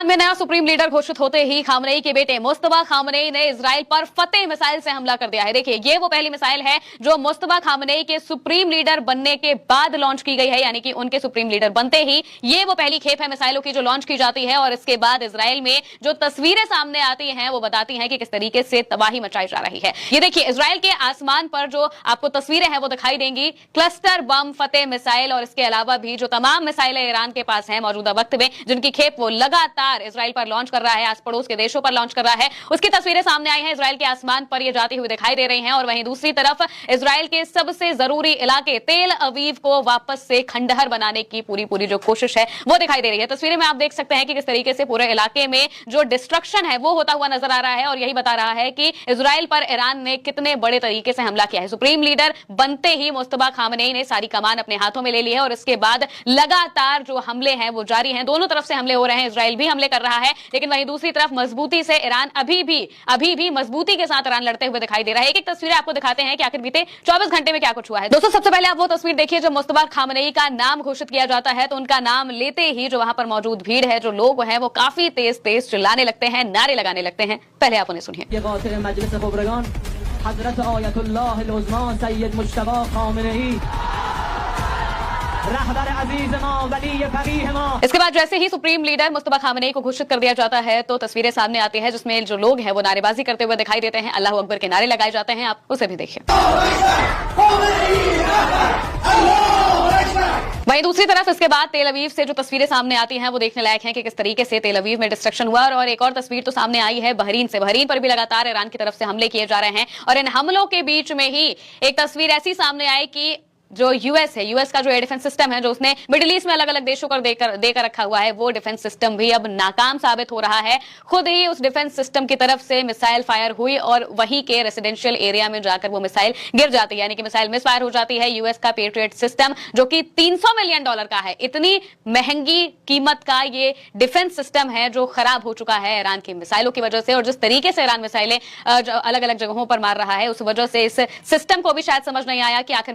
में नया supreme leader घोषित होते ही खामनेई के बेटे मुस्तफा खामनेई ने इजराइल पर फतेह मिसाइल से हमला कर दिया है। देखिए, ये वो पहली मिसाइल है जो मुस्तफा खामनेई के सुप्रीम लीडर बनने के बाद लॉन्च की गई है, यानी कि उनके सुप्रीम लीडर बनते ही ये वो पहली खेप है मिसाइलों की जो लॉन्च की जाती है। और इसके बाद इजराइल में जो तस्वीरें सामने आती हैं वो बताती हैं कि किस तरीके से तबाही मचाई जा रही है। ये देखिए, इजराइल के आसमान पर जो आपको तस्वीरें हैं वो दिखाई देंगी, क्लस्टर बम फतेह मिसाइल और इसके अलावा भी जो तमाम मिसाइलें ईरान के पास हैं मौजूदा वक्त में, जिनकी खेप वो लगातार इजराइल पर लॉन्च कर रहा है, आस पड़ोस के देशों पर लॉन्च कर रहा है, उसकी तस्वीरें सामने आई हैं। इजराइल के आसमान पर ये जाती हुई दिखाई दे रही हैं। और वहीं दूसरी तरफ इजराइल के सबसे जरूरी इलाके तेल अवीव को वापस से खंडहर बनाने की पूरी जो कोशिश है वो दिखाई दे रही है। तस्वीरें में आप देख सकते हैं कि किस तरीके से पूरे इलाके में जो डिस्ट्रक्शन है वो होता हुआ नजर आ रहा है। और यही बता रहा है कि इजराइल पर ईरान ने कितने बड़े तरीके से हमला किया है। सुप्रीम लीडर बनते ही मुस्तफा खामनेई ने सारी कमान अपने हाथों में ले ली है और इसके बाद लगातार जो हमले हैं वो जारी हैं। दोनों तरफ से हमले हो रहे हैं, इजराइल भी हमले कर रहा है, लेकिन वहीं दूसरी तरफ मजबूती से ईरान अभी भी मजबूती के साथ ईरान लड़ते हुए दिखाई दे रहा है। एक तस्वीरें आपको दिखाते हैं कि आखिर बीते 24 घंटे में क्या कुछ हुआ है। दोस्तों, सबसे पहले आप वो तस्वीर देखिए जब मुस्तफा खामनेई का नाम घोषित किया जाता है तो उनका नाम लेते ही जो वहां पर मौजूद भीड़ है, जो लोग हैं, वो काफी तेज चिल्लाने लगते हैं, नारे लगाने लगते हैं। पहले आप उन्हें सुनिए। इसके बाद जैसे ही सुप्रीम लीडर मुस्तफा खामनेई को घोषित कर दिया जाता है तो तस्वीरें सामने आती है जिसमें जो लोग हैं वो नारेबाजी करते हुए दिखाई देते हैं, अल्लाह अकबर के नारे लगाए जाते हैं। आप उसे भी देखिए। वहीं दूसरी तरफ इसके बाद तेल अवीव से जो तस्वीरें सामने आती हैं वो देखने लायक हैं कि किस तरीके से तेल अवीव में डिस्ट्रक्शन हुआ। और एक और तस्वीर तो सामने आई है बहरीन से। बहरीन पर भी लगातार ईरान की तरफ से हमले किए जा रहे हैं और इन हमलों के बीच में ही एक तस्वीर ऐसी सामने आई कि जो यूएस है, यूएस का जो एयर डिफेंस सिस्टम है जो उसने मिडिल ईस्ट में अलग अलग देशों को देकर रखा हुआ है, वो डिफेंस सिस्टम भी अब नाकाम साबित हो रहा है। खुद ही उस डिफेंस सिस्टम की तरफ से मिसाइल फायर हुई और वहीं के रेसिडेंशियल एरिया में जाकर वो मिसाइल गिर जाती है, यानी कि मिसाइल मिसफायर हो जाती है। यूएस का पेट्रियट सिस्टम जो कि $300 मिलियन का है, इतनी महंगी कीमत का ये डिफेंस सिस्टम है जो खराब हो चुका है ईरान की मिसाइलों की वजह से। और जिस तरीके से ईरान मिसाइलें अलग अलग जगहों पर मार रहा है, उस वजह से इस सिस्टम को भी शायद समझ नहीं आया कि आखिर